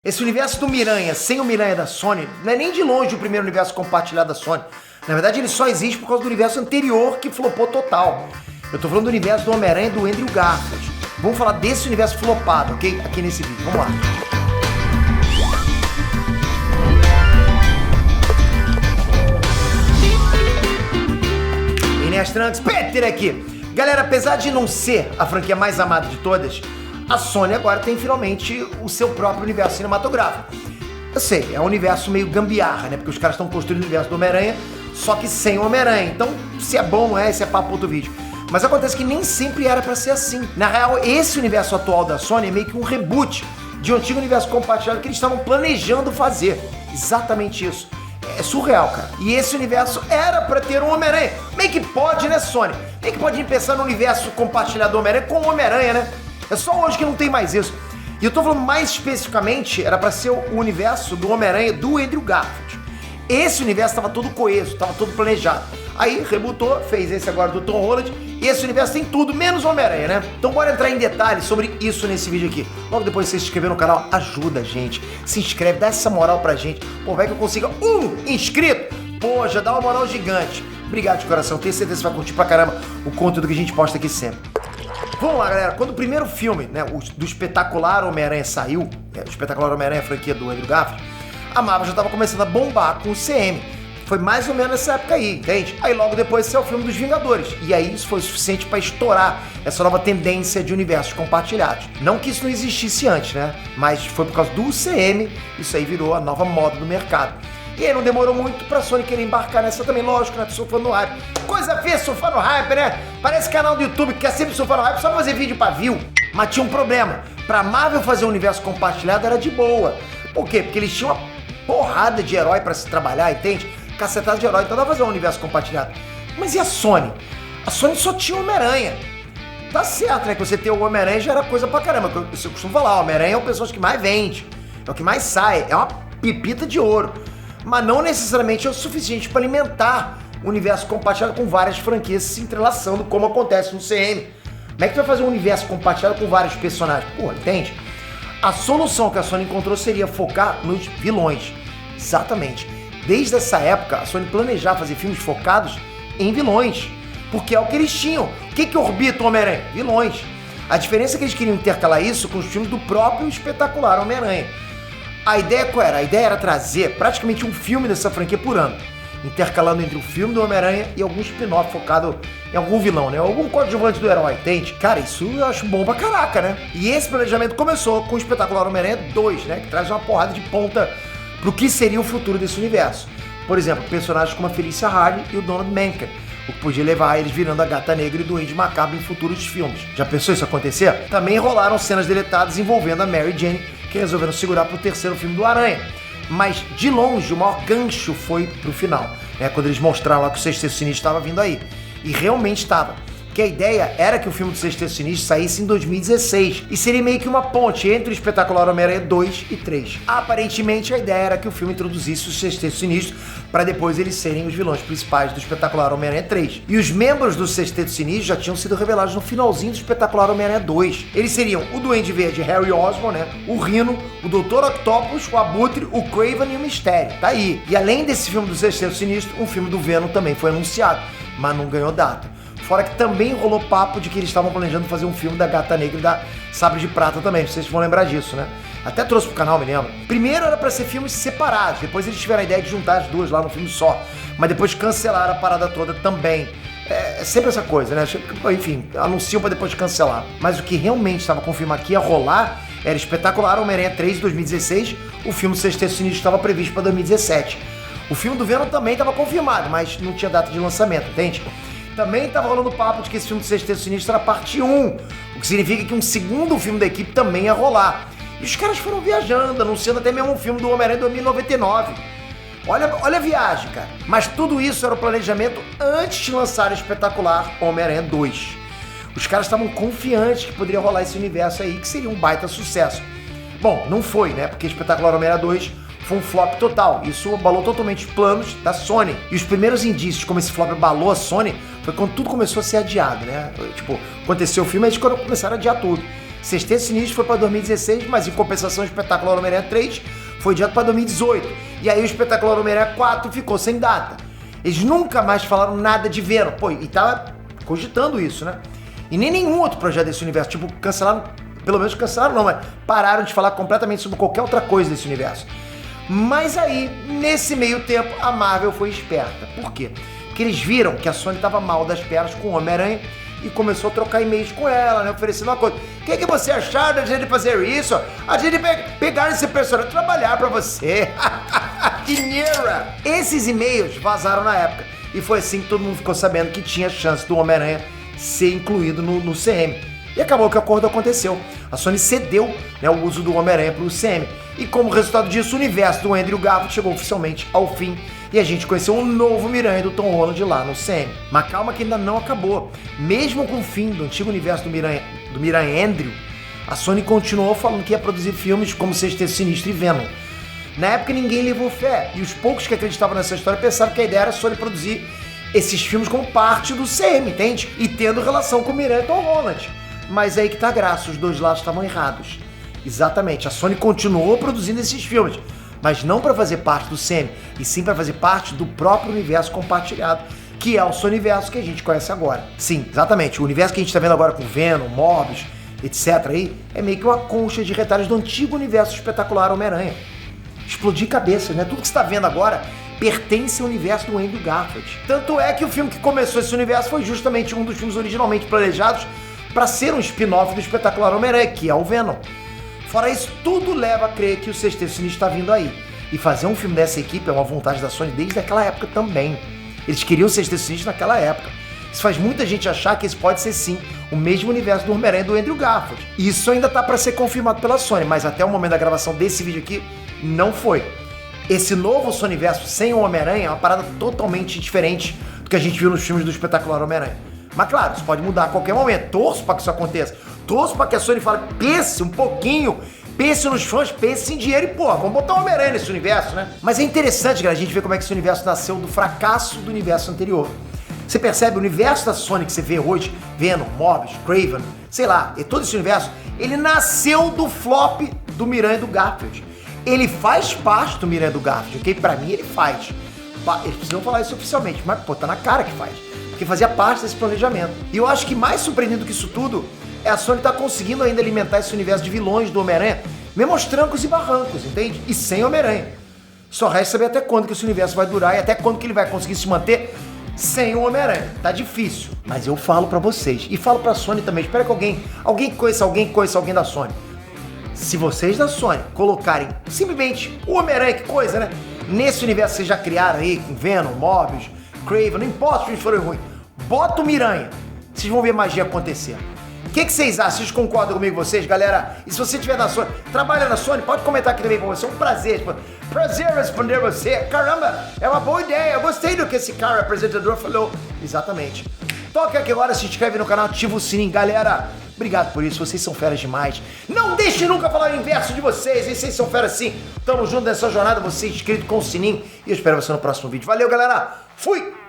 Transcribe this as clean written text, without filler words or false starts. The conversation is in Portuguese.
Esse universo do Miranha, sem o Miranha da Sony, não é nem de longe o primeiro universo compartilhado da Sony. Na verdade, ele só existe por causa do universo anterior que flopou total. Eu tô falando do universo do Homem-Aranha do Andrew Garfield. Vamos falar desse universo flopado, ok? Aqui nesse vídeo. Vamos lá. Inês Trunks, Peter aqui. Galera, apesar de não ser a franquia mais amada de todas, a Sony agora tem finalmente o seu próprio universo cinematográfico. Eu sei, é um universo meio gambiarra, né? Porque os caras estão construindo o universo do Homem-Aranha, só que sem o Homem-Aranha. Então, se é bom, não é, esse é papo outro vídeo. Mas acontece que nem sempre era pra ser assim. Na real, esse universo atual da Sony é meio que um reboot de um antigo universo compartilhado que eles estavam planejando fazer. Exatamente isso. É surreal, cara. E esse universo era pra ter um Homem-Aranha. Meio que pode, né, Sony? Meio que pode pensar no universo compartilhado do Homem-Aranha com o Homem-Aranha, né? É só hoje que não tem mais isso. E eu tô falando mais especificamente, era pra ser o universo do Homem-Aranha do Andrew Garfield. Esse universo tava todo coeso, tava todo planejado. Aí, rebutou, fez esse agora do Tom Holland, e esse universo tem tudo, menos o Homem-Aranha, né? Então bora entrar em detalhes sobre isso nesse vídeo aqui. Logo depois de você se inscrever no canal, ajuda a gente. Se inscreve, dá essa moral pra gente. Pô, vai que eu consiga um inscrito. Pô, já dá uma moral gigante. Obrigado de coração, tenho certeza que você vai curtir pra caramba o conteúdo que a gente posta aqui sempre. Vamos lá, galera. Quando o primeiro filme, né, do Espetacular Homem-Aranha saiu, o Espetacular Homem-Aranha, a franquia do Andrew Garfield, a Marvel já estava começando a bombar com o CM. Foi mais ou menos nessa época aí, entende? Aí logo depois saiu o filme dos Vingadores. E aí isso foi suficiente para estourar essa nova tendência de universos compartilhados. Não que isso não existisse antes, né? Mas foi por causa do CM, isso aí virou a nova moda do mercado. E aí não demorou muito pra Sony querer embarcar nessa também, lógico, né? Surfando no hype. Coisa feia, surfar no hype, né? Parece canal do YouTube que quer sempre surfar no hype só pra fazer vídeo pra view. Mas tinha um problema. Pra Marvel fazer um universo compartilhado era de boa. Por quê? Porque eles tinham uma porrada de herói pra se trabalhar, entende? Cacetada de herói, então dá pra fazer um universo compartilhado. Mas e a Sony? A Sony só tinha o Homem-Aranha. Tá certo, né? Que você ter o Homem-Aranha já era coisa pra caramba. Eu costumo falar, o Homem-Aranha é o pessoal que mais vende. É o que mais sai. É uma pepita de ouro. Mas não necessariamente é o suficiente para alimentar um universo compartilhado com várias franquias se entrelaçando, como acontece no CM. Como é que tu vai fazer um universo compartilhado com vários personagens? Porra, entende? A solução que a Sony encontrou seria focar nos vilões. Exatamente. Desde essa época, a Sony planejava fazer filmes focados em vilões. Porque é o que eles tinham. O que orbita o Homem-Aranha? Vilões. A diferença é que eles queriam intercalar isso com os filmes do próprio Espetacular Homem-Aranha. A ideia qual era? A ideia era trazer praticamente um filme dessa franquia por ano, intercalando entre o filme do Homem-Aranha e algum spin-off focado em algum vilão, né? Algum coadjuvante do herói, entende? Cara, isso eu acho bom pra caraca, né? E esse planejamento começou com o Espetacular Homem-Aranha 2, né? Que traz uma porrada de ponta pro que seria o futuro desse universo. Por exemplo, personagens como a Felicia Hardy e o Donald Menken, o que podia levar a eles virando a Gata Negra e o Duende Macabro em futuros filmes. Já pensou isso acontecer? Também rolaram cenas deletadas envolvendo a Mary Jane, que resolveram segurar pro terceiro filme do Aranha. Mas, de longe, o maior gancho foi pro final, né? Quando eles mostraram lá que o Sexteto Sinistro estava vindo aí. E realmente estava. Que a ideia era que o filme do Sexteto Sinistro saísse em 2016 e seria meio que uma ponte entre o Espetacular Homem-Aranha 2 e 3. Aparentemente, a ideia era que o filme introduzisse o Sexteto Sinistro para depois eles serem os vilões principais do Espetacular Homem-Aranha 3. E os membros do Sexteto Sinistro já tinham sido revelados no finalzinho do Espetacular Homem-Aranha 2. Eles seriam o Duende Verde Harry Osborn, né? O Rhino, o Dr. Octopus, o Abutre, o Kraven e o Mistério. Tá aí. E além desse filme do Sexteto Sinistro, um filme do Venom também foi anunciado, mas não ganhou data. Fora que também rolou papo de que eles estavam planejando fazer um filme da Gata Negra e da Sabre de Prata também, vocês vão lembrar disso, né? Até trouxe pro canal, me lembro. Primeiro era pra ser filmes separados, depois eles tiveram a ideia de juntar as duas lá no filme só, mas depois cancelaram a parada toda também. É sempre essa coisa, né? Enfim, anunciam pra depois cancelar. Mas o que realmente estava confirmado que ia rolar era Espetacular Homem-Aranha 3 de 2016, o filme Sexteto Sinistro estava previsto pra 2017. O filme do Venom também estava confirmado, mas não tinha data de lançamento, entende? Também tava rolando papo de que esse filme do Sexteto Sinistro era parte 1, o que significa que um segundo filme da equipe também ia rolar. E os caras foram viajando, anunciando até mesmo um filme do Homem-Aranha em 2099. Olha a viagem, cara. Mas tudo isso era o planejamento antes de lançar o Espetacular Homem-Aranha 2. Os caras estavam confiantes que poderia rolar esse universo aí, que seria um baita sucesso. Bom, não foi, né? Porque Espetacular Homem-Aranha 2 foi um flop total. Isso abalou totalmente os planos da Sony. E os primeiros indícios de como esse flop abalou a Sony foi quando tudo começou a ser adiado, né? Tipo, aconteceu o filme, eles começaram a adiar tudo. Sexteto Sinistro foi pra 2016, mas em compensação o Espetacular Homem-Aranha 3 foi adiado pra 2018. E aí o Espetacular Homem-Aranha 4 ficou sem data. Eles nunca mais falaram nada de Venom. Pô, e tava cogitando isso, né? E nem nenhum outro projeto desse universo. Tipo, cancelaram, pelo menos cancelaram não, mas pararam de falar completamente sobre qualquer outra coisa desse universo. Mas aí, nesse meio tempo, a Marvel foi esperta. Por quê? Porque eles viram que a Sony tava mal das pernas com o Homem-Aranha e começou a trocar e-mails com ela, né? Oferecendo uma coisa. O que você acharam da gente fazer isso? A gente pegar esse personagem e trabalhar pra você. Dinheiro! Esses e-mails vazaram na época. E foi assim que todo mundo ficou sabendo que tinha chance do Homem-Aranha ser incluído no CM. E acabou que o acordo aconteceu. A Sony cedeu, né, o uso do Homem-Aranha pro CM. E como resultado disso, o universo do Andrew Garfield chegou oficialmente ao fim. E a gente conheceu um novo Miranha do Tom Holland lá no CM. Mas calma que ainda não acabou. Mesmo com o fim do antigo universo do Miranha Andrew, a Sony continuou falando que ia produzir filmes como Sexteto Sinistro e Venom. Na época ninguém levou fé, e os poucos que acreditavam nessa história pensavam que a ideia era a Sony produzir esses filmes como parte do CM, entende? E tendo relação com o Miranha e Tom Holland. Mas aí que tá a graça, os dois lados estavam errados. Exatamente, a Sony continuou produzindo esses filmes, mas não para fazer parte do CM, e sim para fazer parte do próprio universo compartilhado, que é o Sonyverso que a gente conhece agora. Sim, exatamente, o universo que a gente tá vendo agora com Venom, Morbius, etc. aí, é meio que uma concha de retalhos do antigo universo espetacular Homem-Aranha. Explodir cabeças, né? Tudo que você tá vendo agora pertence ao universo do Andrew Garfield. Tanto é que o filme que começou esse universo foi justamente um dos filmes originalmente planejados para ser um spin-off do espetacular Homem-Aranha, que é o Venom. Fora isso, tudo leva a crer que o Sexteto Sinistro está vindo aí. E fazer um filme dessa equipe é uma vontade da Sony desde aquela época também. Eles queriam o Sexteto Sinistro naquela época. Isso faz muita gente achar que esse pode ser sim o mesmo universo do Homem-Aranha do Andrew Garfield. Isso ainda tá para ser confirmado pela Sony, mas até o momento da gravação desse vídeo aqui, não foi. Esse novo Sonyverso sem o Homem-Aranha é uma parada totalmente diferente do que a gente viu nos filmes do espetacular Homem-Aranha. Mas claro, isso pode mudar a qualquer momento. Torço para que isso aconteça. Torço para que a Sony fale, pense um pouquinho, pense nos fãs, pense em dinheiro e, pô, vamos botar o Homem-Aranha nesse universo, né? Mas é interessante, galera, a gente ver como é que esse universo nasceu do fracasso do universo anterior. Você percebe, o universo da Sony que você vê hoje, Venom, Morbius, Kraven, sei lá, e todo esse universo, ele nasceu do flop do Miranha do Garfield. Ele faz parte do Miranha do Garfield, ok? Pra mim ele faz. Eles precisam falar isso oficialmente, mas pô, tá na cara que faz. Porque fazia parte desse planejamento. E eu acho que mais surpreendente do que isso tudo é a Sony tá conseguindo ainda alimentar esse universo de vilões do Homem-Aranha, mesmo aos trancos e barrancos, entende? E sem Homem-Aranha. Só resta saber até quando que esse universo vai durar e até quando que ele vai conseguir se manter sem o Homem-Aranha. Tá difícil, mas eu falo pra vocês. E falo pra Sony também. Espero que alguém que conheça alguém da Sony. Se vocês da Sony colocarem simplesmente o Homem-Aranha, que coisa, né? Nesse universo que vocês já criaram aí, com Venom, Morbius, Kraven, não importa se os filmes forem ruins, bota o Miranha. Vocês vão ver magia acontecer. O que vocês acham? Vocês concordam comigo, vocês, galera? E se você estiver na Sony, trabalha na Sony, pode comentar aqui também pra você. É um prazer. Prazer responder você. Caramba, é uma boa ideia. Eu gostei do que esse cara, apresentador, falou. Exatamente. Toca aqui agora, se inscreve no canal, ativa o sininho. Galera, obrigado por isso, vocês são feras demais. Não deixe nunca falar o inverso de vocês, hein? Vocês são feras sim. Tamo junto nessa jornada, você inscrito com o sininho. E eu espero você no próximo vídeo. Valeu, galera. Fui!